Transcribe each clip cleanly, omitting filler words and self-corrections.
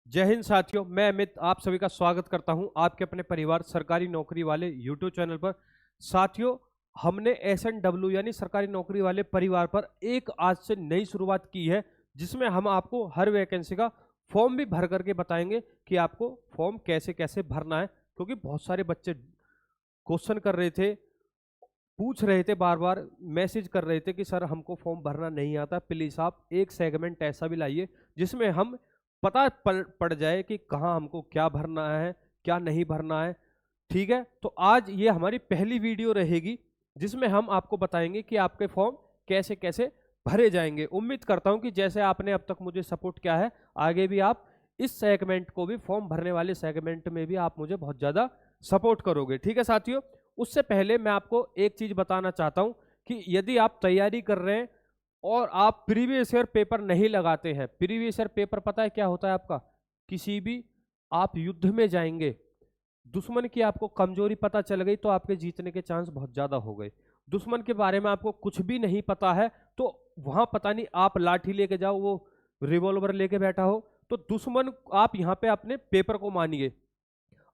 जय हिंद साथियों, मैं अमित आप सभी का स्वागत करता हूं आपके अपने परिवार सरकारी नौकरी वाले यूट्यूब चैनल पर। साथियों, हमने SNW यानी सरकारी नौकरी वाले परिवार पर एक आज से नई शुरुआत की है, जिसमें हम आपको हर वैकेंसी का फॉर्म भी भर करके बताएंगे कि आपको फॉर्म कैसे कैसे भरना है। क्योंकि बहुत सारे बच्चे क्वेश्चन कर रहे थे, पूछ रहे थे, बार बार मैसेज कर रहे थे कि सर हमको फॉर्म भरना नहीं आता, प्लीज आप एक सेगमेंट ऐसा भी लाइए जिसमें हम पता पड़ जाए कि कहाँ हमको क्या भरना है, क्या नहीं भरना है। ठीक है, तो आज ये हमारी पहली वीडियो रहेगी जिसमें हम आपको बताएंगे कि आपके फॉर्म कैसे कैसे भरे जाएंगे। उम्मीद करता हूं कि जैसे आपने अब तक मुझे सपोर्ट किया है, आगे भी आप इस सेगमेंट को भी, फॉर्म भरने वाले सेगमेंट में भी आप मुझे बहुत ज्यादा सपोर्ट करोगे। ठीक है साथियों, उससे पहले मैं आपको एक चीज बताना चाहता हूं कि यदि आप तैयारी कर रहे हैं और आप प्रीवियस ईयर पेपर नहीं लगाते हैं, प्रीवियस ईयर पेपर पता है क्या होता है आपका? किसी भी आप युद्ध में जाएंगे, दुश्मन की आपको कमजोरी पता चल गई तो आपके जीतने के चांस बहुत ज्यादा हो गए। दुश्मन के बारे में आपको कुछ भी नहीं पता है तो वहां पता नहीं आप लाठी लेके जाओ, वो रिवॉल्वर लेके बैठा हो, तो दुश्मन आप यहां पे अपने पेपर को मानिए।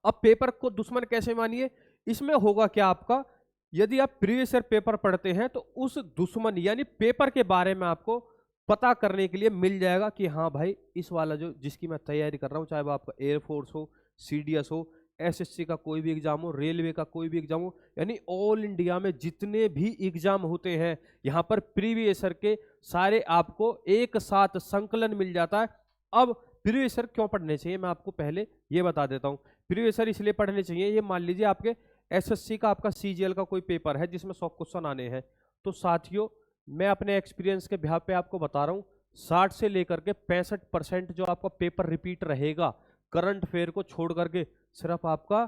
अब पेपर को दुश्मन कैसे मानिए? इसमें होगा क्या आपका, यदि आप प्रीवियस ईयर पेपर पढ़ते हैं तो उस दुश्मन यानी पेपर के बारे में आपको पता करने के लिए मिल जाएगा कि हाँ भाई, इस वाला जो जिसकी मैं तैयारी कर रहा हूँ, चाहे वो आपका एयरफोर्स हो, CDS हो, SSC का कोई भी एग्जाम हो, रेलवे का कोई भी एग्जाम हो, यानी ऑल इंडिया में जितने भी एग्जाम होते हैं यहाँ पर प्रीवियस ईयर के सारे आपको एक साथ संकलन मिल जाता है। अब प्रीवियस ईयर क्यों पढ़ने चाहिए मैं आपको पहले ये बता देता हूँ। प्रीवियस ईयर इसलिए पढ़ने चाहिए, ये मान लीजिए आपके SSC का, आपका CGL का कोई पेपर है जिसमें 100 क्वेश्चन आने हैं, तो साथियों मैं अपने एक्सपीरियंस के बिहाफ पे आपको बता रहा हूँ 60 से लेकर के 65% जो आपका पेपर रिपीट रहेगा, करंट अफेयर को छोड़ करके सिर्फ आपका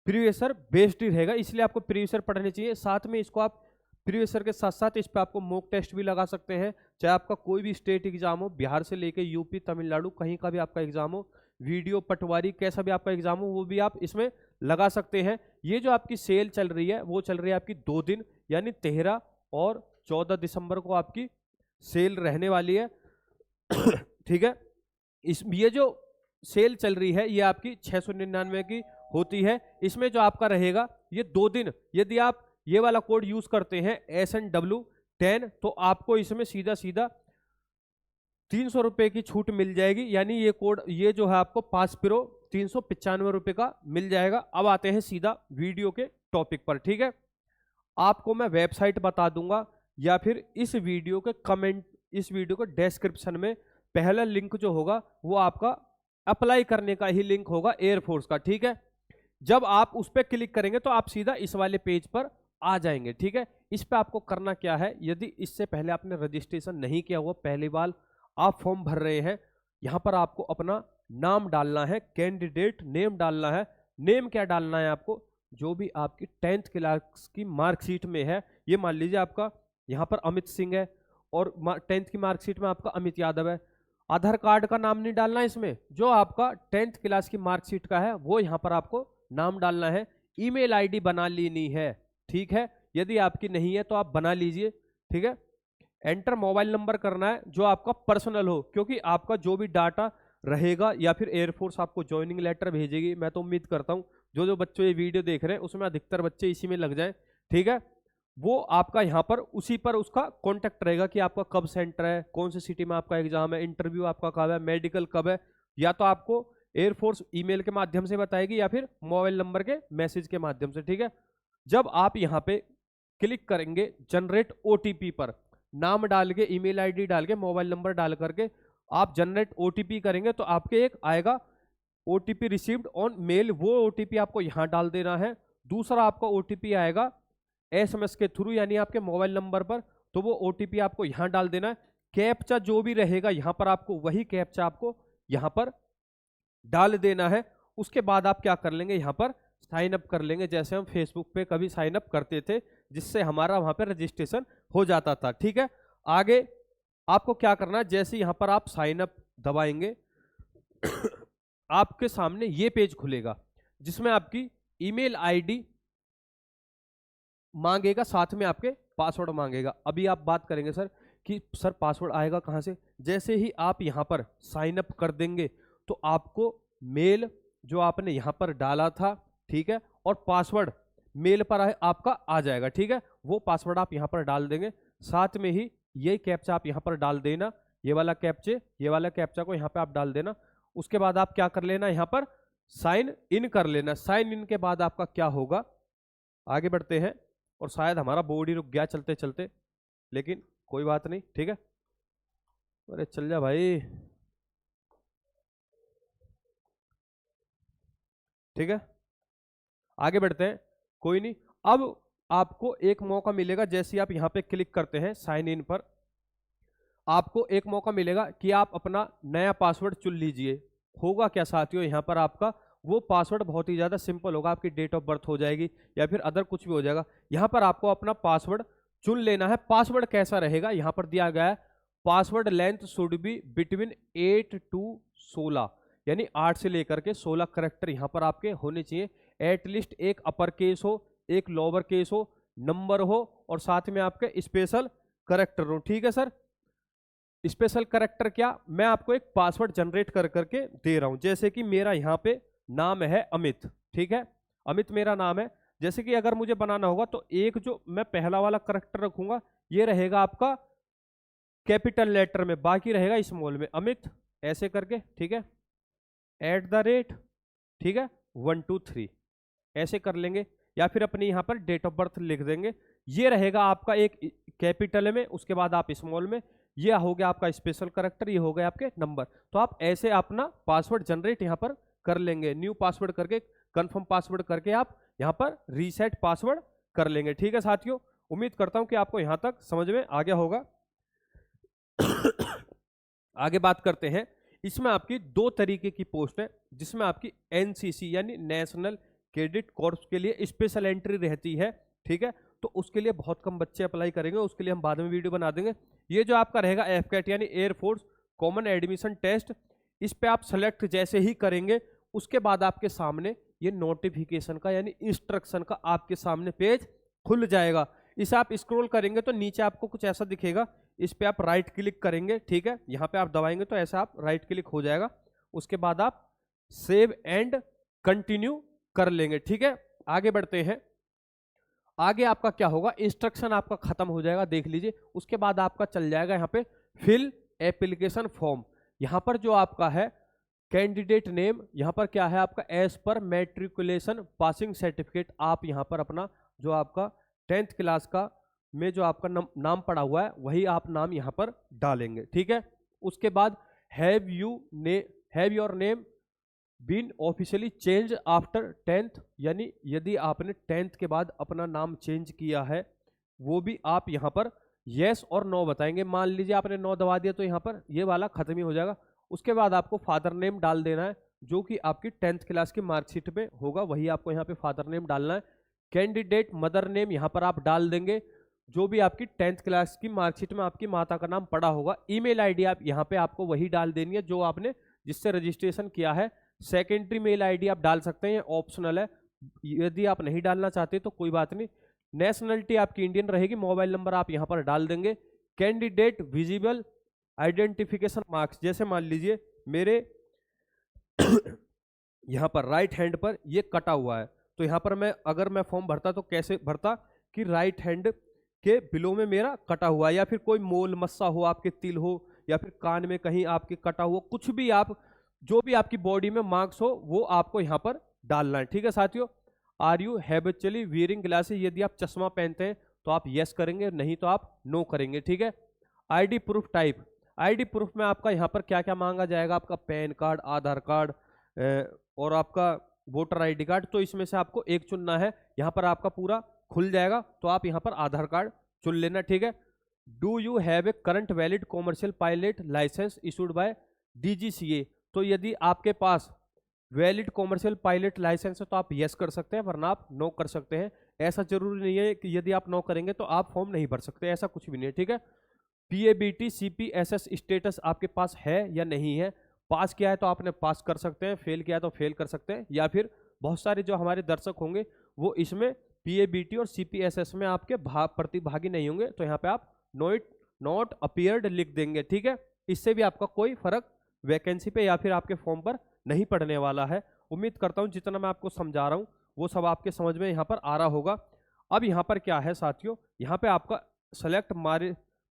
प्रीवियस ईयर बेस्ड ही रहेगा। इसलिए आपको प्रीवियस ईयर पढ़ने चाहिए। साथ में इसको आप प्रीवियस ईयर के साथ साथ इस पे आपको मॉक टेस्ट भी लगा सकते हैं, चाहे आपका कोई भी स्टेट एग्जाम हो, बिहार से लेके यूपी, तमिलनाडु, कहीं का भी आपका एग्जाम हो, वीडियो, पटवारी, कैसा भी आपका एग्जाम हो, वो भी आप इसमें लगा सकते हैं। ये जो आपकी सेल चल रही है वो चल रही है आपकी 2 दिन, यानी 13 और 14 दिसंबर को आपकी सेल रहने वाली है। ठीक है, इस ये जो सेल चल रही है ये आपकी 699 की होती है। इसमें जो आपका रहेगा ये 2 दिन, यदि आप ये वाला कोड यूज करते हैं SNW10 तो आपको इसमें सीधा सीधा 300 रुपए की छूट मिल जाएगी। यानी ये कोड, ये जो है आपको पास प्रो 395 रुपए का मिल जाएगा। अब आते हैं सीधा वीडियो के टॉपिक पर। ठीक है, आपको मैं वेबसाइट बता दूंगा या फिर इस वीडियो के कमेंट, इस वीडियो के डिस्क्रिप्शन में पहला लिंक जो होगा वो आपका अप्लाई करने का ही लिंक होगा एयरफोर्स का। ठीक है, जब आप उस पर क्लिक करेंगे तो आप सीधा इस वाले पेज पर आ जाएंगे। ठीक है, इस पे आपको करना क्या है, यदि इससे पहले आपने रजिस्ट्रेशन नहीं किया हुआ, पहली बार आप फॉर्म भर रहे हैं, यहां पर आपको अपना नाम डालना है, कैंडिडेट नेम डालना है। नेम क्या डालना है आपको? जो भी आपकी 10th क्लास की मार्कशीट में है, ये मान लीजिए आपका यहाँ पर अमित सिंह है और 10th की मार्कशीट में आपका अमित यादव है। आधार कार्ड का नाम नहीं डालना है इसमें, जो आपका 10th क्लास की मार्कशीट का है वो यहाँ पर आपको नाम डालना है। ईमेल आईडी बना लेनी है। ठीक है, यदि आपकी नहीं है तो आप बना लीजिए। ठीक है, एंटर मोबाइल नंबर करना है जो आपका पर्सनल हो, क्योंकि आपका जो भी डाटा रहेगा या फिर एयरफोर्स आपको ज्वाइनिंग लेटर भेजेगी। मैं तो उम्मीद करता हूं जो जो बच्चों ये वीडियो देख रहे हैं उसमें अधिकतर बच्चे इसी में लग जाएं। ठीक है, वो आपका यहाँ पर उसी पर उसका कॉन्टेक्ट रहेगा कि आपका कब सेंटर है, कौन सी सिटी में आपका एग्जाम है, इंटरव्यू आपका कब है, मेडिकल कब है, या तो आपको एयरफोर्स ईमेल के माध्यम से बताएगी या फिर मोबाइल नंबर के मैसेज के माध्यम से। ठीक है, जब आप यहाँ पे क्लिक करेंगे जनरेट OTP पर, नाम डाल के, ईमेल आईडी डाल के, मोबाइल नंबर डाल करके आप जनरेट OTP करेंगे तो आपके एक आएगा OTP रिसीव्ड ऑन मेल, वो OTP आपको यहां डाल देना है। दूसरा आपका OTP आएगा SMS के थ्रू, यानी आपके मोबाइल नंबर पर, तो वो OTP आपको यहां डाल देना है। कैप्चा जो भी रहेगा यहां पर आपको वही कैप्चा आपको यहां पर डाल देना है। उसके बाद आप क्या कर लेंगे, यहां पर साइन अप कर लेंगे, जैसे हम फेसबुक पे कभी साइन अप करते थे, जिससे हमारा वहां पे रजिस्ट्रेशन हो जाता था। ठीक है, आगे आपको क्या करना है, जैसे यहां पर आप साइन अप दबाएंगे आपके सामने ये पेज खुलेगा जिसमें आपकी ईमेल आईडी मांगेगा, साथ में आपके पासवर्ड मांगेगा। अभी आप बात करेंगे सर कि सर पासवर्ड आएगा कहां से? जैसे ही आप यहां पर साइन अप कर देंगे तो आपको मेल जो आपने यहां पर डाला था, ठीक है, और पासवर्ड मेल पर आपका आ जाएगा, ठीक है। वो पासवर्ड आप यहां पर डाल देंगे, साथ में ही ये कैप्चा आप यहां पर डाल देना, ये वाला कैप्चा को यहां पे आप डाल देना। उसके बाद आप क्या कर लेना, यहां पर साइन इन कर लेना। साइन इन के बाद आपका क्या होगा, आगे बढ़ते हैं, और शायद हमारा बोर्ड ही रुक गया चलते चलते, लेकिन कोई बात नहीं, ठीक है। अरे चल जा भाई, ठीक है, आगे बढ़ते हैं, कोई नहीं। अब आपको एक मौका मिलेगा, जैसे आप यहां पे क्लिक करते हैं साइन इन पर, आपको एक मौका मिलेगा कि आप अपना नया पासवर्ड चुन लीजिए। होगा क्या साथियों, यहां पर आपका वो पासवर्ड बहुत ही ज्यादा सिंपल होगा, आपकी डेट ऑफ बर्थ हो जाएगी या फिर अदर कुछ भी हो जाएगा। यहां पर आपको अपना पासवर्ड चुन लेना है। पासवर्ड कैसा रहेगा, यहां पर दिया गया है password length should be between 8 to 16, यानी 8 से लेकर के 16 करेक्टर यहां पर आपके होने चाहिए। एटलीस्ट एक अपर केस हो, एक लोअर केस हो, नंबर हो, और साथ में आपके स्पेशल करेक्टर हो, ठीक है सर। स्पेशल करेक्टर क्या, मैं आपको एक पासवर्ड जनरेट कर करके दे रहा हूं। जैसे कि मेरा यहां पे नाम है अमित, ठीक है, अमित मेरा नाम है। जैसे कि अगर मुझे बनाना होगा तो एक जो मैं पहला वाला करेक्टर रखूंगा, ये रहेगा आपका कैपिटल लेटर में, बाकी रहेगा स्मॉल में, अमित ऐसे करके, ठीक है, @ ठीक है 1 2 3 ऐसे कर लेंगे, या फिर अपने यहां पर डेट ऑफ बर्थ लिख देंगे। ये रहेगा आपका एक कैपिटल में, उसके बाद आप स्मॉल में, ये हो गया आपका स्पेशल करेक्टर, ये हो गया आपके नंबर। तो आप ऐसे अपना पासवर्ड जनरेट यहां पर कर लेंगे, न्यू पासवर्ड करके, कंफर्म पासवर्ड करके आप यहां पर रीसेट पासवर्ड कर लेंगे, ठीक है साथियों। उम्मीद करता हूं कि आपको यहां तक समझ में आ गया होगा। आगे बात करते हैं, इसमें आपकी 2 तरीके की पोस्ट है, जिसमें आपकी एनसीसी यानी नेशनल कैडेट कॉर्प्स के लिए स्पेशल एंट्री रहती है, ठीक है। तो उसके लिए बहुत कम बच्चे अप्लाई करेंगे, उसके लिए हम बाद में वीडियो बना देंगे। ये जो आपका रहेगा एफकेट यानी एयरफोर्स कॉमन एडमिशन टेस्ट, इस पे आप सेलेक्ट जैसे ही करेंगे, उसके बाद आपके सामने ये नोटिफिकेशन का यानी इंस्ट्रक्शन का आपके सामने पेज खुल जाएगा। इसे आप स्क्रॉल करेंगे तो नीचे आपको कुछ ऐसा दिखेगा, इस पे आप राइट क्लिक करेंगे, ठीक है, यहाँ पे आप दबाएंगे तो ऐसा आप राइट क्लिक हो जाएगा। उसके बाद आप सेव एंड कंटिन्यू कर लेंगे, ठीक है। आगे बढ़ते हैं, आगे आपका क्या होगा, इंस्ट्रक्शन आपका खत्म हो जाएगा, देख लीजिए। उसके बाद आपका चल जाएगा यहाँ पे फिल एप्लीकेशन फॉर्म। यहाँ पर जो आपका है कैंडिडेट नेम, यहाँ पर क्या है आपका as per matriculation passing certificate, आप यहाँ पर अपना जो आपका 10th क्लास का में जो आपका नाम पड़ा हुआ है वही आप नाम यहाँ पर डालेंगे, ठीक है। उसके बाद have your name been officially change after 10th, यानी यदि आपने 10th के बाद अपना नाम चेंज किया है, वो भी आप यहाँ पर यस और नो बताएंगे। मान लीजिए आपने नो दबा दिया तो यहाँ पर ये वाला खत्म ही हो जाएगा। उसके बाद आपको फादर नेम डाल देना है, जो कि आपकी 10th क्लास की मार्कशीट में होगा, वही आपको यहाँ पे फादर नेम डालना है। कैंडिडेट मदर नेम यहाँ पर आप डाल देंगे, जो भी आपकी 10th क्लास की मार्कशीट में आपकी माता का नाम पड़ा होगा। ईमेल आईडी आप यहाँ पे आपको वही डाल देनी है जो आपने जिससे रजिस्ट्रेशन किया है। सेकेंडरी मेल आईडी आप डाल सकते हैं, ऑप्शनल है, यदि आप नहीं डालना चाहते तो कोई बात नहीं। नेशनलिटी आपकी इंडियन रहेगी। मोबाइल नंबर आप यहाँ पर डाल देंगे। कैंडिडेट विजिबल आइडेंटिफिकेशन मार्क्स, जैसे मान लीजिए मेरे यहाँ पर राइट हैंड पर ये कटा हुआ है, तो यहाँ पर मैं अगर मैं फॉर्म भरता तो कैसे भरता कि राइट हैंड के बिलो में मेरा कटा हुआ है, या फिर कोई मोल मस्सा हो, आपके तिल हो, या फिर कान में कहीं आपके कटा हुआ, कुछ भी आप जो भी आपकी बॉडी में मार्क्स हो वो आपको यहाँ पर डालना है, ठीक है साथियों। Are you habitually wearing glasses, यदि आप चश्मा पहनते हैं तो आप यस करेंगे, नहीं तो आप नो करेंगे, ठीक है। ID proof type, ID proof में आपका यहाँ पर क्या क्या मांगा जाएगा, आपका पैन कार्ड, आधार कार्ड और आपका वोटर आईडी कार्ड, तो इसमें से आपको एक चुनना है। यहाँ पर आपका पूरा खुल जाएगा, तो आप यहाँ पर आधार कार्ड चुन लेना, ठीक है। Do you have a current valid commercial pilot licence issued by DGCA, तो यदि आपके पास वैलिड कॉमर्शियल पायलट लाइसेंस है तो आप यस कर सकते हैं, वरना आप नो कर सकते हैं। ऐसा जरूरी नहीं है कि यदि आप नो करेंगे तो आप फॉर्म नहीं भर सकते, ऐसा कुछ भी नहीं है, ठीक है। PABT CPSS स्टेटस आपके पास है या नहीं है, पास किया है तो आपने पास कर सकते हैं, फेल किया है तो फेल कर सकते हैं, या फिर बहुत सारे जो हमारे दर्शक होंगे वो इसमें PABT और CPSS में आपके प्रतिभागी नहीं होंगे, तो यहाँ पे आप नॉट अपीयर्ड लिख देंगे, ठीक है। इससे भी आपका कोई फर्क वैकेंसी पे या फिर आपके फॉर्म पर नहीं पड़ने वाला है। उम्मीद करता हूं जितना मैं आपको समझा रहा हूं वो सब आपके समझ में यहाँ पर आ रहा होगा। अब यहाँ पर क्या है साथियों, यहाँ पे आपका सेलेक्ट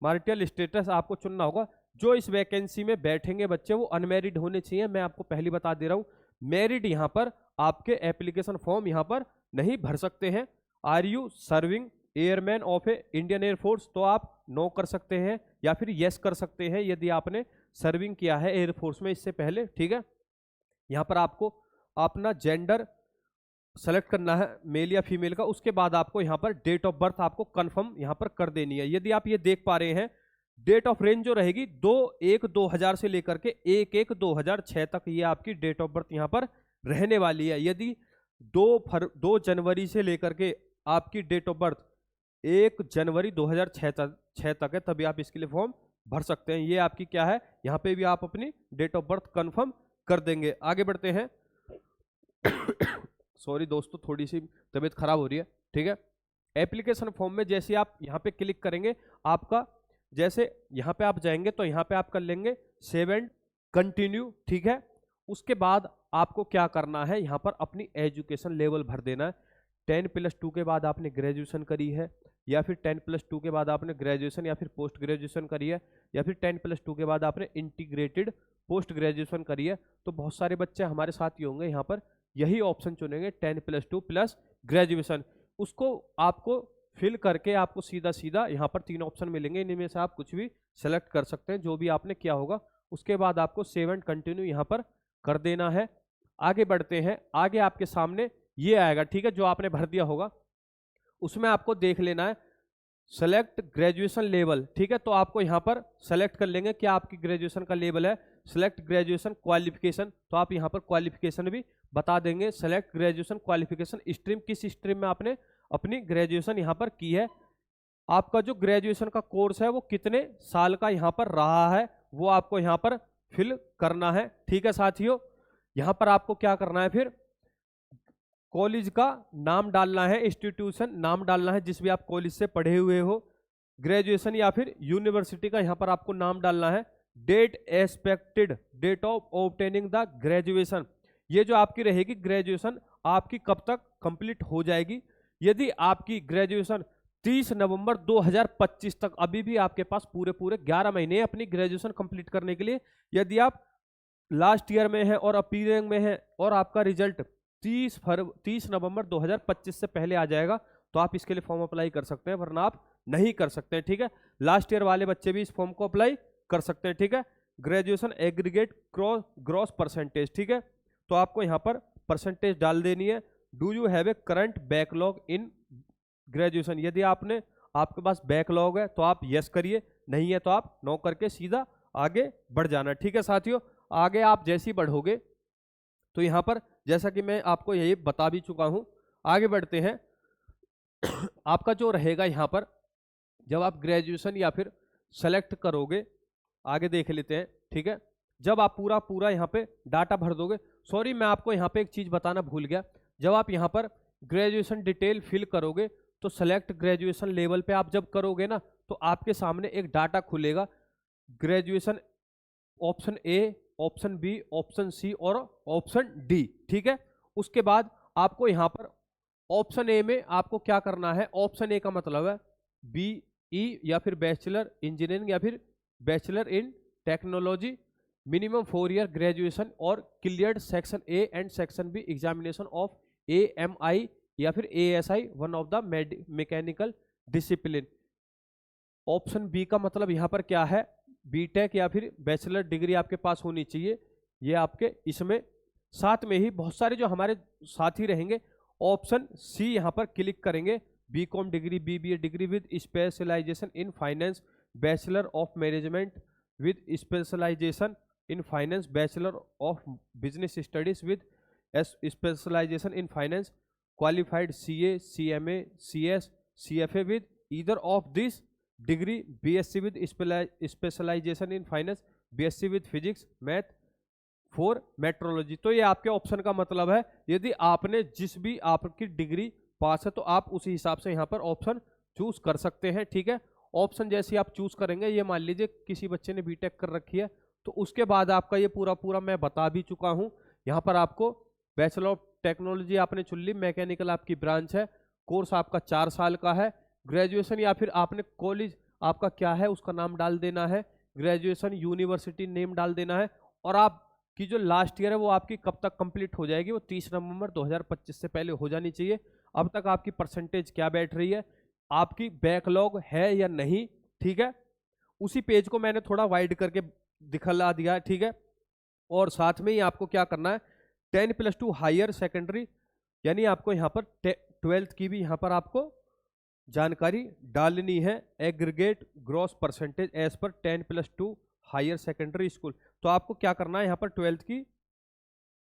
मैरिटल स्टेटस आपको चुनना होगा। जो इस वैकेंसी में बैठेंगे बच्चे वो अनमैरिड होने चाहिए। मैं आपको पहले बता दे रहा हूँ, मैरिड यहाँ पर आपके एप्लीकेशन फॉर्म यहाँ पर नहीं भर सकते हैं। Are you serving airman of a Indian air force, तो आप नो कर सकते हैं या फिर यस कर सकते हैं यदि आपने सर्विंग किया है एयरफोर्स में इससे पहले। ठीक है, यहाँ पर आपको अपना जेंडर सेलेक्ट करना है मेल या फीमेल का। उसके बाद आपको यहाँ पर डेट ऑफ बर्थ आपको कंफर्म यहाँ पर कर देनी है। यदि आप ये देख पा रहे हैं, डेट ऑफ रेंज जो रहेगी 2/1/2000 से लेकर के 1/1/2006 तक ये आपकी डेट ऑफ बर्थ यहाँ पर रहने वाली है। यदि 2 जनवरी से लेकर के आपकी डेट ऑफ बर्थ 1 जनवरी 2006 तक है, तभी आप इसके लिए फॉर्म भर सकते हैं। ये आपकी क्या है, यहाँ पे भी आप अपनी डेट ऑफ बर्थ कंफर्म कर देंगे। आगे बढ़ते हैं। सॉरी दोस्तों, थोड़ी सी तबीयत खराब हो रही है। ठीक है, एप्लीकेशन फॉर्म में जैसे आप यहाँ पे क्लिक करेंगे, आपका जैसे यहाँ पे आप जाएंगे तो यहाँ पे आप कर लेंगे सेव एंड कंटिन्यू। ठीक है, उसके बाद आपको क्या करना है, यहाँ पर अपनी एजुकेशन लेवल भर देना है। 10+2 के बाद आपने ग्रेजुएशन करी है, या फिर 10+2 के बाद आपने ग्रेजुएशन या फिर पोस्ट ग्रेजुएशन करी है, या फिर 10+2 के बाद आपने इंटीग्रेटेड पोस्ट ग्रेजुएशन करी है। तो बहुत सारे बच्चे हमारे साथ ही होंगे यहाँ पर यही ऑप्शन चुनेंगे 10+2 प्लस ग्रेजुएशन। उसको आपको फिल करके आपको सीधा सीधा यहाँ पर 3 ऑप्शन मिलेंगे, इनमें से आप कुछ भी सेलेक्ट कर सकते हैं जो भी आपने किया होगा। उसके बाद आपको सेव एंड कंटिन्यू यहाँ पर कर देना है। आगे बढ़ते हैं। आगे आपके सामने ये आएगा, ठीक है, जो आपने भर दिया होगा उसमें आपको देख लेना है सेलेक्ट ग्रेजुएशन लेवल। ठीक है, तो आपको यहाँ पर सेलेक्ट कर लेंगे क्या आपकी ग्रेजुएशन का लेवल है। सेलेक्ट ग्रेजुएशन क्वालिफिकेशन, तो आप यहाँ पर क्वालिफिकेशन भी बता देंगे। सेलेक्ट ग्रेजुएशन क्वालिफिकेशन स्ट्रीम, किस स्ट्रीम में आपने अपनी ग्रेजुएशन यहाँ पर की है। आपका जो ग्रेजुएशन का कोर्स है वो कितने साल का यहाँ पर रहा है वो आपको यहाँ पर फिल करना है। ठीक है साथियों, यहाँ पर आपको क्या करना है, फिर कॉलेज का नाम डालना है, इंस्टीट्यूशन नाम डालना है जिस भी आप कॉलेज से पढ़े हुए हो। ग्रेजुएशन या फिर यूनिवर्सिटी का यहाँ पर आपको नाम डालना है। Date expected date of obtaining the graduation, ये जो आपकी रहेगी ग्रेजुएशन आपकी कब तक कंप्लीट हो जाएगी। यदि आपकी ग्रेजुएशन 30 नवंबर 2025 तक, अभी भी आपके पास पूरे 11 महीने अपनी ग्रेजुएशन कंप्लीट करने के लिए। यदि आप लास्ट ईयर में है और अपीयरिंग में है और आपका रिजल्ट 30 नवंबर 2025 से पहले आ जाएगा तो आप इसके लिए फॉर्म अप्लाई कर सकते हैं, वरना आप नहीं कर सकते हैं। ठीक है, लास्ट ईयर वाले बच्चे भी इस फॉर्म को अप्लाई कर सकते हैं। ठीक है, ग्रेजुएशन एग्रीगेट ग्रॉस परसेंटेज। ठीक है, तो आपको यहाँ पर परसेंटेज डाल देनी है। Do you have a current backlog in graduation, यदि आपके पास बैकलॉग है तो आप यस करिए, नहीं है तो आप नो करके सीधा आगे बढ़ जाना। ठीक है साथियों, आगे आप जैसे ही बढ़ोगे तो यहाँ पर जैसा कि मैं आपको यही बता भी चुका हूँ। आगे बढ़ते हैं। आपका जो रहेगा यहाँ पर जब आप ग्रेजुएशन या फिर सेलेक्ट करोगे, आगे देख लेते हैं। ठीक है, जब आप पूरा यहाँ पे डाटा भर दोगे, सॉरी मैं आपको यहाँ पे एक चीज़ बताना भूल गया, जब आप यहाँ पर ग्रेजुएशन डिटेल फिल करोगे तो सेलेक्ट ग्रेजुएशन लेवल पे आप जब करोगे ना तो आपके सामने एक डाटा खुलेगा, graduation option A, option B, option C और ऑप्शन डी। ठीक है, उसके बाद आपको यहाँ पर ऑप्शन ए में आपको क्या करना है, ऑप्शन ए का मतलब है BE या फिर बैचलर इंजीनियरिंग या फिर bachelor in technology, minimum 4 year graduation और cleared section A and section B examination of AMI या फिर ASI one of the mechanical discipline. Option B का मतलब यहाँ पर क्या है, बीटेक या फिर बैचलर डिग्री आपके पास होनी चाहिए। ये आपके इसमें साथ में ही बहुत सारे जो हमारे साथी रहेंगे, ऑप्शन सी यहाँ पर क्लिक करेंगे, B Com degree, BBA degree with specialisation in finance, bachelor of management with specialisation in finance, bachelor of business studies with specialisation in finance, qualified CA, CMA, CS, CFA with either of this degree, BSc with specialisation in finance, BSc with physics math for metrology. तो ये आपके option का मतलब है, यदि आपने जिस भी आपकी डिग्री पास है तो आप उसी हिसाब से यहाँ पर ऑप्शन चूज कर सकते हैं। ठीक है, ऑप्शन जैसे आप चूज करेंगे, ये मान लीजिए किसी बच्चे ने बीटेक कर रखी है तो उसके बाद आपका ये पूरा पूरा मैं बता भी चुका हूं। यहाँ पर आपको बैचलर ऑफ टेक्नोलॉजी आपने चुन ली, मैकेनिकल आपकी ब्रांच है, कोर्स आपका 4 साल का है। ग्रेजुएशन या फिर आपने कॉलेज आपका क्या है उसका नाम डाल देना है, ग्रेजुएशन यूनिवर्सिटी नेम डाल देना है, और आपकी जो लास्ट ईयर है वो आपकी कब तक कंप्लीट हो जाएगी, वो 30 नवंबर 2025 से पहले हो जानी चाहिए। अब तक आपकी परसेंटेज क्या बैठ रही है, आपकी बैकलॉग है या नहीं, ठीक है। उसी पेज को मैंने थोड़ा वाइड करके दिखला दिया, ठीक है। और साथ में ही आपको क्या करना है, 10+2 हायर सेकेंडरी, यानी आपको यहाँ पर 12th की भी यहाँ पर आपको जानकारी डालनी है। एग्रीगेट ग्रॉस परसेंटेज एज पर 10+2 हायर सेकेंडरी स्कूल। तो आपको क्या करना है, यहाँ पर 12th की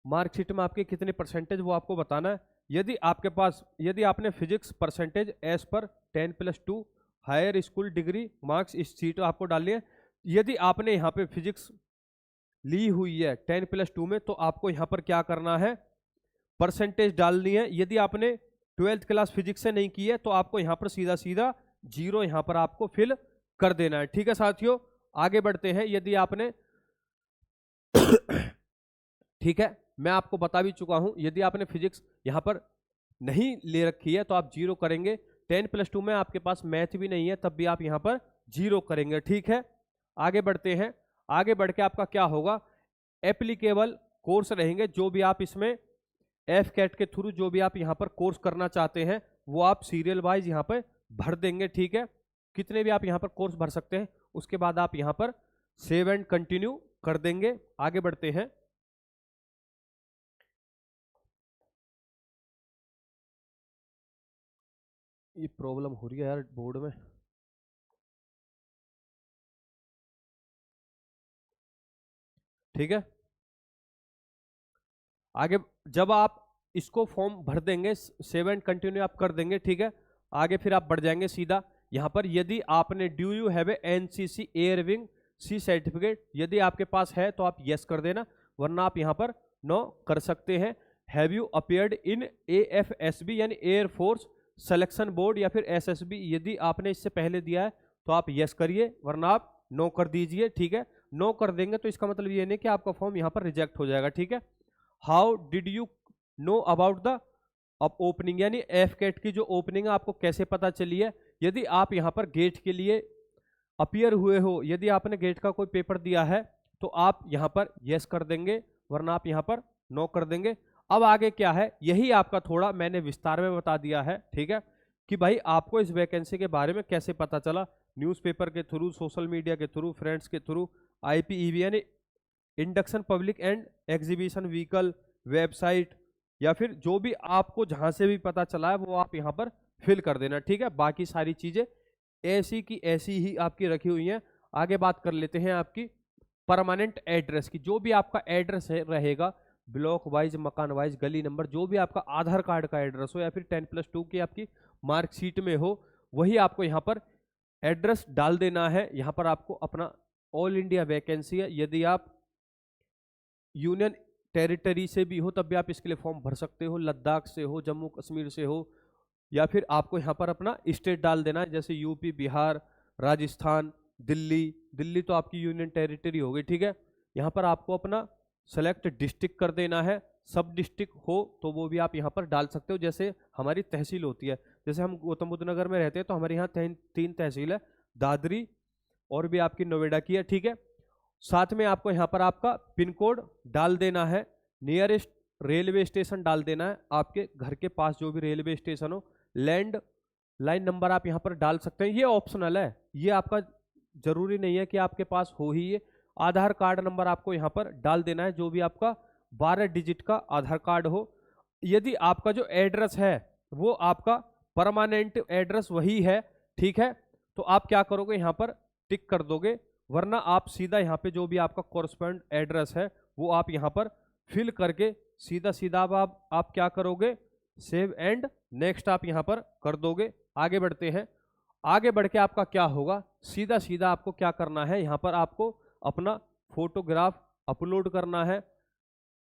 मार्कशीट में आपके कितने परसेंटेज वो आपको बताना है। यदि आपने फिजिक्स परसेंटेज एज पर 10+2 हायर स्कूल डिग्री मार्क्स इस सीट आपको डालनी है। यदि आपने यहाँ पे फिजिक्स ली हुई है 10+2 में, तो आपको यहाँ पर क्या करना है, परसेंटेज डालनी है। यदि आपने 12th क्लास फिजिक्स से नहीं की है तो आपको यहाँ पर सीधा सीधा 0 यहाँ पर आपको फिल कर देना है, ठीक है साथियों। आगे बढ़ते हैं। यदि आपने ठीक है, मैं आपको बता भी चुका हूं, यदि आपने फिजिक्स यहां पर नहीं ले रखी है तो आप 0 करेंगे। 10+2 में आपके पास मैथ भी नहीं है तब भी आप यहां पर 0 करेंगे, ठीक है। आगे बढ़ते हैं। आगे बढ़ के आपका क्या होगा, एप्लीकेबल कोर्स रहेंगे, जो भी आप इसमें FCAT के थ्रू जो भी आप यहां पर कोर्स करना चाहते हैं वो आप सीरियल वाइज यहां पर भर देंगे, ठीक है। कितने भी आप यहां पर कोर्स भर सकते हैं, उसके बाद आप यहां पर सेव एंड कंटिन्यू कर देंगे। आगे बढ़ते हैं। ये प्रॉब्लम हो रही है यार बोर्ड में, ठीक है। आगे जब आप इसको फॉर्म भर देंगे, सेव एंड कंटिन्यू आप कर देंगे, ठीक है। आगे फिर आप बढ़ जाएंगे सीधा यहां पर, यदि आपने do you have a NCC air wing C certificate, यदि आपके पास है तो आप यस कर देना, वरना आप यहां पर नो कर सकते हैं। Have you appeared in AFSB यानी एयर फोर्स सिलेक्शन बोर्ड या फिर SSB, यदि आपने इससे पहले दिया है तो आप यस करिए, वरना आप नो कर दीजिए, ठीक है। नो कर देंगे तो इसका मतलब ये नहीं कि आपका फॉर्म यहां पर रिजेक्ट हो जाएगा, ठीक है। How did you know about the opening, यानी FCAT की जो ओपनिंग है आपको कैसे पता चली है। यदि आप यहाँ पर गेट के लिए अपीयर हुए हो, यदि आपने गेट का कोई पेपर दिया है तो आप यहाँ पर यस कर देंगे, वरना आप यहाँ पर नो कर देंगे। अब आगे क्या है, यही आपका थोड़ा मैंने विस्तार में बता दिया है, ठीक है, कि भाई आपको इस वैकेंसी के बारे में कैसे पता चला, न्यूज़पेपर के थ्रू, सोशल मीडिया के थ्रू, फ्रेंड्स के थ्रू, IPEV यानी induction public and exhibition vehicle, website, या फिर जो भी आपको जहां से भी पता चला है वो आप यहां पर फिल कर देना, ठीक है। बाकी सारी चीजें ऐसी की ऐसी ही आपकी रखी हुई हैं। आगे बात कर लेते हैं आपकी परमानेंट एड्रेस की। जो भी आपका एड्रेस रहेगा, ब्लॉक वाइज, मकान वाइज, गली नंबर, जो भी आपका आधार कार्ड का एड्रेस हो या फिर 10+2 की आपकी मार्कशीट में हो, वही आपको यहाँ पर एड्रेस डाल देना है। यहाँ पर आपको अपना ऑल इंडिया वैकेंसी है, यदि आप यूनियन टेरिटरी से भी हो तब भी आप इसके लिए फॉर्म भर सकते हो, लद्दाख से हो, जम्मू कश्मीर से हो, या फिर आपको यहाँ पर अपना स्टेट डाल देना है, जैसे यूपी, बिहार, राजस्थान, दिल्ली। दिल्ली तो आपकी यूनियन टेरिटरी हो गई, ठीक है। यहाँ पर आपको अपना सेलेक्ट डिस्ट्रिक्ट कर देना है, सब डिस्ट्रिक्ट हो तो वो भी आप यहाँ पर डाल सकते हो। जैसे हमारी तहसील होती है, जैसे हम गौतम बुद्ध नगर में रहते हैं तो हमारे यहाँ 3 तहसील है, दादरी और भी आपकी नोएडा की है, ठीक है। साथ में आपको यहाँ पर आपका पिन कोड डाल देना है, नियरेस्ट रेलवे स्टेशन डाल देना है, आपके घर के पास जो भी रेलवे स्टेशन हो, लैंड लाइन नंबर आप यहाँ पर डाल सकते हैं, ये ऑप्शनल है, ये आपका जरूरी नहीं है कि आपके पास हो ही ये। आधार कार्ड नंबर आपको यहाँ पर डाल देना है, जो भी आपका 12 डिजिट का आधार कार्ड हो। यदि आपका जो एड्रेस है वो आपका परमानेंट एड्रेस वही है, ठीक है, तो आप क्या करोगे, यहाँ पर टिक कर दोगे, वरना आप सीधा यहाँ पे जो भी आपका कॉरस्पॉन्ड एड्रेस है वो आप यहाँ पर फिल करके सीधा सीधा आप क्या करोगे, सेव एंड नेक्स्ट आप यहाँ पर कर दोगे। आगे बढ़ते हैं। आगे बढ़ के आपका क्या होगा, सीधा सीधा आपको क्या करना है, यहाँ पर आपको अपना फोटोग्राफ अपलोड करना है,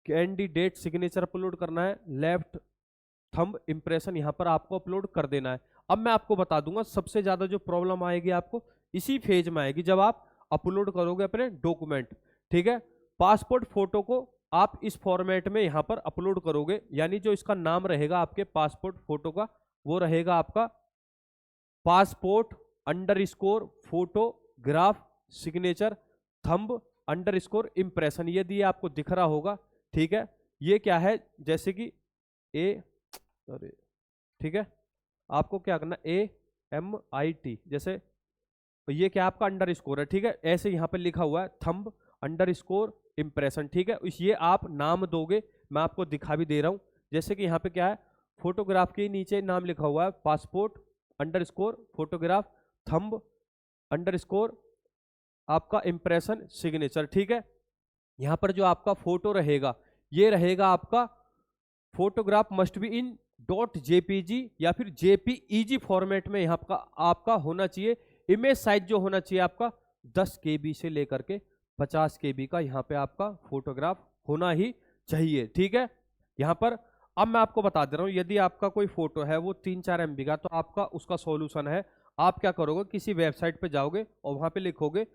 कैंडिडेट सिग्नेचर अपलोड करना है, लेफ्ट थंब इंप्रेशन यहाँ पर आपको अपलोड कर देना है। अब मैं आपको बता दूंगा सबसे ज्यादा जो प्रॉब्लम आएगी आपको इसी फेज में आएगी, जब आप अपलोड करोगे अपने डॉक्यूमेंट। ठीक है। पासपोर्ट फोटो को आप इस फॉर्मेट में यहाँ पर अपलोड करोगे, यानी जो इसका नाम रहेगा आपके पासपोर्ट फोटो का वो रहेगा आपका passport underscore photograph signature thumb underscore impression, ये दिए आपको दिख रहा होगा। ठीक है, ये क्या है, जैसे कि अरे ठीक है, आपको क्या करना, AMIT, जैसे ये क्या आपका अंडरस्कोर है। ठीक है, ऐसे यहाँ पे लिखा हुआ है थंब अंडरस्कोर इम्प्रेशन। ठीक है, ये आप नाम दोगे, मैं आपको दिखा भी दे रहा हूँ। जैसे कि यहाँ पे क्या है, फोटोग्राफ के नीचे नाम लिखा हुआ है passport underscore photograph thumb underscore आपका इम्प्रेशन सिग्नेचर। ठीक है, यहाँ पर जो आपका फोटो रहेगा ये रहेगा आपका photograph must be in .jpg या फिर JPEG फॉर्मेट में यहाँ का आपका होना चाहिए। इमेज साइज जो होना चाहिए आपका 10 KB से लेकर के 50 KB का यहाँ पे आपका फोटोग्राफ होना ही चाहिए। ठीक है, यहाँ पर अब मैं आपको बता दे रहा हूँ, यदि आपका कोई फोटो है वो 3-4 MB का, तो आपका उसका सॉल्यूशन है, आप क्या करोगे, किसी वेबसाइट पे जाओगे और वहां पे लिखोगे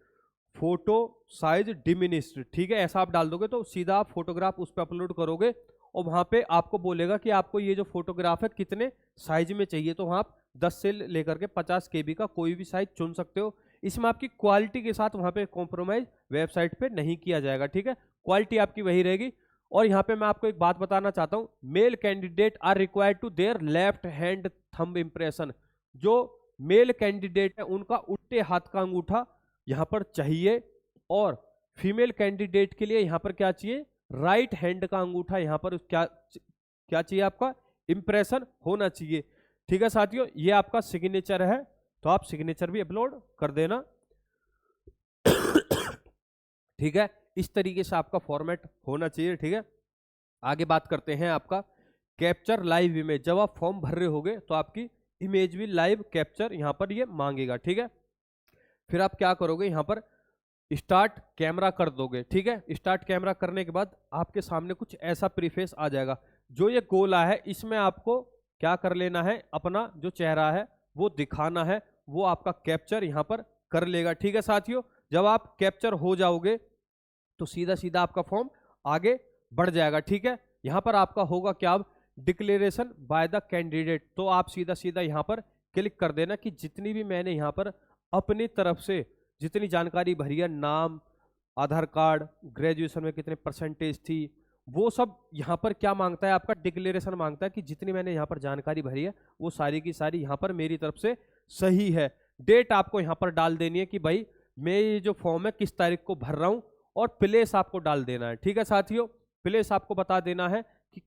फोटो साइज डिमिनिस्ड। ठीक है, ऐसा आप डाल दोगे तो सीधा आप फोटोग्राफ उस पर अपलोड करोगे और वहां पे आपको बोलेगा कि आपको ये जो फोटोग्राफ है कितने साइज में चाहिए, तो वहां आप 10 से लेकर के 50 KB का कोई भी साइज चुन सकते हो। इसमें आपकी क्वालिटी के साथ वहां पे कॉम्प्रोमाइज वेबसाइट पे नहीं किया जाएगा। ठीक है, क्वालिटी आपकी वही रहेगी। और यहाँ पे मैं आपको एक बात बताना चाहता हूँ, male candidate are required to their left hand thumb impression. जो मेल कैंडिडेट है उनका उल्टे हाथ का अंगूठा यहाँ पर चाहिए, और फीमेल कैंडिडेट के लिए यहाँ पर क्या चाहिए, राइट हैंड का अंगूठा यहाँ पर क्या क्या चाहिए, आपका इंप्रेशन होना चाहिए। ठीक है साथियों, ये आपका सिग्नेचर है, तो आप सिग्नेचर भी अपलोड कर देना। ठीक है, इस तरीके से आपका फॉर्मेट होना चाहिए। ठीक है, आगे बात करते हैं आपका कैप्चर लाइव इमेज। जब आप फॉर्म भर रहे होगे तो आपकी इमेज भी लाइव कैप्चर यहाँ पर ये मांगेगा। ठीक है, फिर आप क्या करोगे, यहाँ पर स्टार्ट कैमरा कर दोगे। ठीक है, स्टार्ट कैमरा करने के बाद आपके सामने कुछ ऐसा प्रीफेस आ जाएगा। जो ये गोला है इसमें आपको क्या कर लेना है, अपना जो चेहरा है वो दिखाना है, वो आपका कैप्चर यहाँ पर कर लेगा। ठीक है साथियों, जब आप कैप्चर हो जाओगे तो सीधा सीधा आपका फॉर्म आगे बढ़ जाएगा। ठीक है, यहाँ पर आपका होगा क्या, अब डिक्लेरेशन बाय द कैंडिडेट, तो आप सीधा सीधा यहाँ पर क्लिक कर देना कि जितनी भी मैंने यहाँ पर अपनी तरफ से जितनी जानकारी भरी है, नाम, आधार कार्ड, ग्रेजुएशन में कितने परसेंटेज थी, वो सब यहाँ पर क्या मांगता है, आपका डिक्लेरेशन मांगता है कि जितनी मैंने यहाँ पर जानकारी भरी है वो सारी की सारी यहाँ पर मेरी तरफ से सही है। डेट आपको यहाँ पर डाल देनी है कि भाई मैं ये जो फॉर्म है किस तारीख को भर रहा हूँ, और प्लेस आपको डाल देना है। ठीक है साथियों, प्लेस आपको बता देना है कि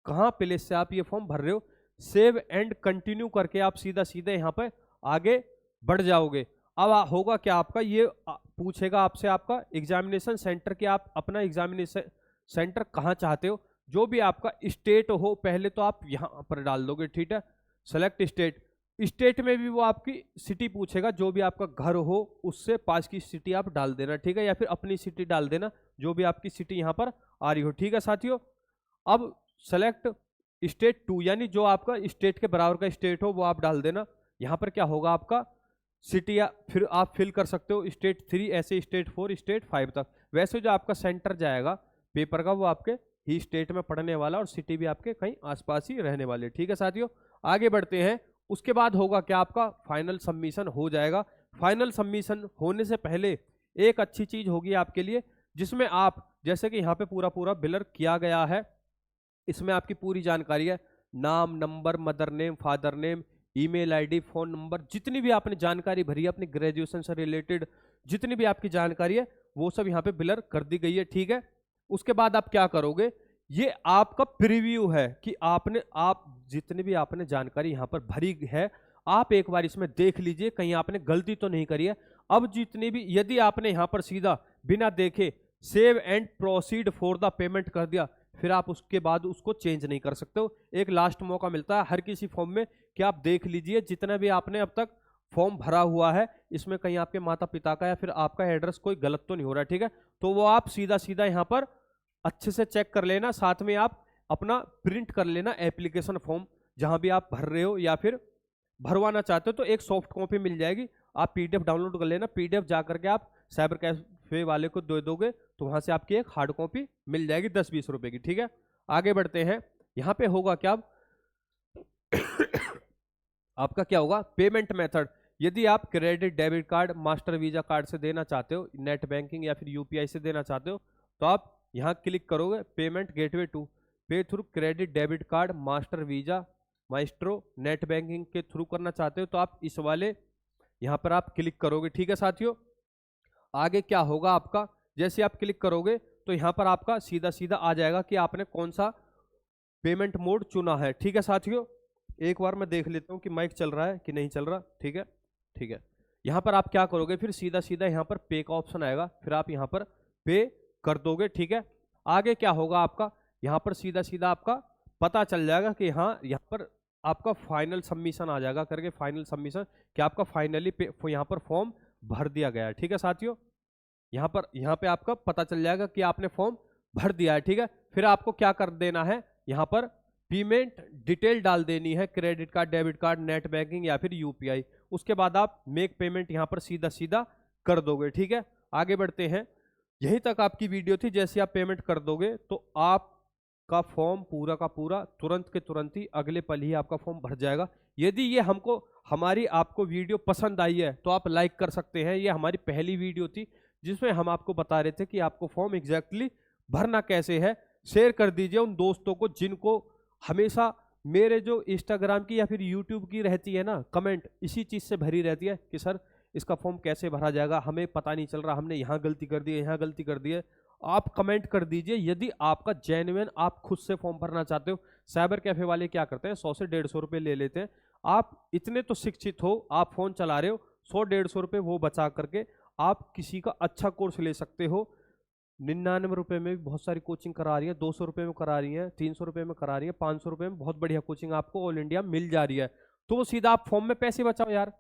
कहाँ प्लेस से आप ये फॉर्म भर रहे हो। सेव एंड कंटिन्यू करके आप सीधा सीधा यहाँ पर आगे बढ़ जाओगे। अब होगा क्या, आपका ये पूछेगा आपसे आपका एग्जामिनेशन सेंटर कि आप अपना एग्जामिनेशन सेंटर कहाँ चाहते हो। जो भी आपका स्टेट हो पहले तो आप यहाँ पर डाल दोगे। ठीक है, सेलेक्ट स्टेट। स्टेट में भी वो आपकी सिटी पूछेगा, जो भी आपका घर हो उससे पास की सिटी आप डाल देना। ठीक है, या फिर अपनी सिटी डाल देना, जो भी आपकी सिटी यहाँ पर आ रही हो। ठीक है साथियों, अब सेलेक्ट स्टेट 2, यानी जो आपका स्टेट के बराबर का स्टेट हो वो आप डाल देना। यहाँ पर क्या होगा, आपका सिटी, या फिर आप फिल कर सकते हो स्टेट 3, ऐसे स्टेट 4, स्टेट 5 तक। वैसे जो आपका सेंटर जाएगा पेपर का वो आपके ही स्टेट में पढ़ने वाला, और सिटी भी आपके कहीं आसपास ही रहने वाले। ठीक है साथियों, आगे बढ़ते हैं। उसके बाद होगा क्या, आपका फाइनल सबमिशन हो जाएगा। फाइनल सबमिशन होने से पहले एक अच्छी चीज होगी आपके लिए, जिसमें आप जैसे कि यहाँ पे पूरा पूरा बिलर किया गया है, इसमें आपकी पूरी जानकारी है, नाम, number, mother name, father name, email ID, phone number, जितनी भी आपने जानकारी भरी है अपनी ग्रेजुएशन से रिलेटेड, जितनी भी आपकी जानकारी है वो सब यहाँ पे बिलर कर दी गई है। ठीक है, उसके बाद आप क्या करोगे, ये आपका प्रीव्यू है कि आप जितनी भी आपने जानकारी यहाँ पर भरी है आप एक बार इसमें देख लीजिए कहीं आपने गलती तो नहीं करी है। अब जितनी भी, यदि आपने यहाँ पर सीधा बिना देखे save and proceed for the payment कर दिया, फिर आप उसके बाद उसको चेंज नहीं कर सकते हो। एक लास्ट मौका मिलता है हर किसी फॉर्म में कि आप देख लीजिए जितना भी आपने अब तक फॉर्म भरा हुआ है, इसमें कहीं आपके माता पिता का या फिर आपका एड्रेस कोई गलत तो नहीं हो रहा है। ठीक है, तो वो आप सीधा सीधा यहाँ पर अच्छे से चेक कर लेना। साथ में आप अपना प्रिंट कर लेना एप्लीकेशन फॉर्म, जहां भी आप भर रहे हो या फिर भरवाना चाहते हो तो एक सॉफ्ट कॉपी मिल जाएगी, आप PDF डाउनलोड कर लेना। PDF जा करके आप साइबर पे वाले को दे दोगे तो वहां से आपकी एक हार्ड कॉपी मिल जाएगी 10-20 रुपए की। ठीक है, आगे बढ़ते हैं। यहाँ पे होगा क्या आपका क्या होगा पेमेंट मेथड। यदि आप credit debit card master visa card से देना चाहते हो, नेट बैंकिंग या फिर यूपीआई से देना चाहते हो, तो आप यहाँ क्लिक करोगे पेमेंट गेटवे टू पे through credit debit card master visa maestro net banking के थ्रू करना चाहते हो तो आप इस वाले यहाँ पर आप क्लिक करोगे। ठीक है साथियों, आगे क्या होगा आपका, जैसे आप क्लिक करोगे तो यहाँ पर आपका सीधा सीधा आ जाएगा कि आपने कौन सा पेमेंट मोड चुना है। ठीक है साथियों, एक बार मैं देख लेता हूँ कि माइक चल रहा है कि नहीं चल रहा। ठीक है, ठीक है, यहाँ पर आप क्या करोगे, फिर सीधा सीधा यहाँ पर पे का ऑप्शन आएगा, फिर आप यहाँ पर पे कर दोगे। ठीक है, आगे क्या होगा आपका, यहाँ पर सीधा सीधा आपका पता चल जाएगा कि हाँ यहाँ पर आपका फाइनल सबमिशन आ जाएगा करके, फाइनल सबमिशन कि आपका फाइनली यहाँ पर फॉर्म भर दिया गया है। ठीक है साथियों, यहाँ पे आपका पता चल जाएगा कि आपने फॉर्म भर दिया है। ठीक है, फिर आपको क्या कर देना है, यहाँ पर पेमेंट डिटेल डाल देनी है, credit card debit card net banking या फिर यूपीआई। उसके बाद आप मेक पेमेंट यहाँ पर सीधा सीधा कर दोगे। ठीक है, आगे बढ़ते हैं। यहीं तक आपकी वीडियो थी। जैसे आप पेमेंट कर दोगे तो आपका फॉर्म पूरा का पूरा तुरंत के तुरंत ही अगले पल ही आपका फॉर्म भर जाएगा। यदि ये हमारी आपको वीडियो पसंद आई है तो आप लाइक कर सकते हैं। ये हमारी पहली वीडियो थी जिसमें हम आपको बता रहे थे कि आपको फॉर्म एग्जैक्टली भरना कैसे है। शेयर कर दीजिए उन दोस्तों को जिनको हमेशा मेरे जो इंस्टाग्राम की या फिर यूट्यूब की रहती है ना कमेंट, इसी चीज़ से भरी रहती है कि सर इसका फॉर्म कैसे भरा जाएगा, हमें पता नहीं चल रहा, हमने यहाँ गलती कर दी है, यहाँ गलती कर दी है। आप कमेंट कर दीजिए यदि आपका जेन्युइन आप खुद से फॉर्म भरना चाहते हो। साइबर कैफे वाले क्या करते हैं, 100 से 150 रुपये ले लेते हैं। आप इतने तो शिक्षित हो, आप फोन चला रहे हो, 100-150 रुपये वो बचा करके आप किसी का अच्छा कोर्स ले सकते हो। 99 रुपये में भी बहुत सारी कोचिंग करा रही है, 200 रुपये में करा रही है, 300 रुपये में करा रही है, 500 रुपये में बहुत बढ़िया कोचिंग आपको ऑल इंडिया मिल जा रही है। तो वो सीधा आप फॉर्म में पैसे बचाओ यार,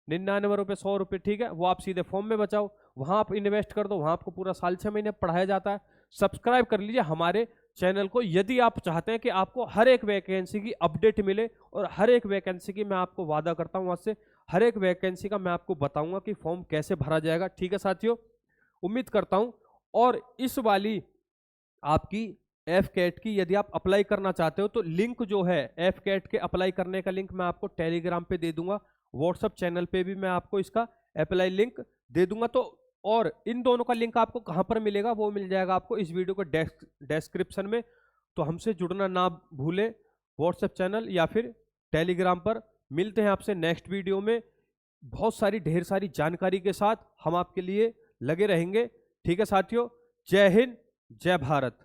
99 रुपये 100 रुपये, ठीक है, वो आप सीधे फॉर्म में बचाओ, वहाँ आप इन्वेस्ट कर दो, वहाँ आपको पूरा साल 6 महीने पढ़ाया जाता है। सब्सक्राइब कर लीजिए हमारे चैनल को यदि आप चाहते हैं कि आपको हर एक वैकेंसी की अपडेट मिले, और हर एक वैकेंसी की मैं आपको वादा करता हूँ आज से हर एक वैकेंसी का मैं आपको बताऊंगा कि फॉर्म कैसे भरा जाएगा। ठीक है साथियों, उम्मीद करता हूं। और इस वाली आपकी एफ कैट की यदि आप अप्लाई करना चाहते हो तो लिंक जो है एफ कैट के अप्लाई करने का लिंक मैं आपको टेलीग्राम पे दे दूंगा, व्हाट्सएप चैनल पे भी मैं आपको इसका अप्लाई लिंक दे दूंगा। तो और इन दोनों का लिंक आपको कहां पर मिलेगा, वो मिल जाएगा आपको इस वीडियो को डिस्क्रिप्शन में। तो हमसे जुड़ना ना भूलें, व्हाट्सएप चैनल या फिर टेलीग्राम पर। मिलते हैं आपसे नेक्स्ट वीडियो में बहुत सारी ढेर सारी जानकारी के साथ, हम आपके लिए लगे रहेंगे। ठीक है साथियों, जय हिंद, जय भारत।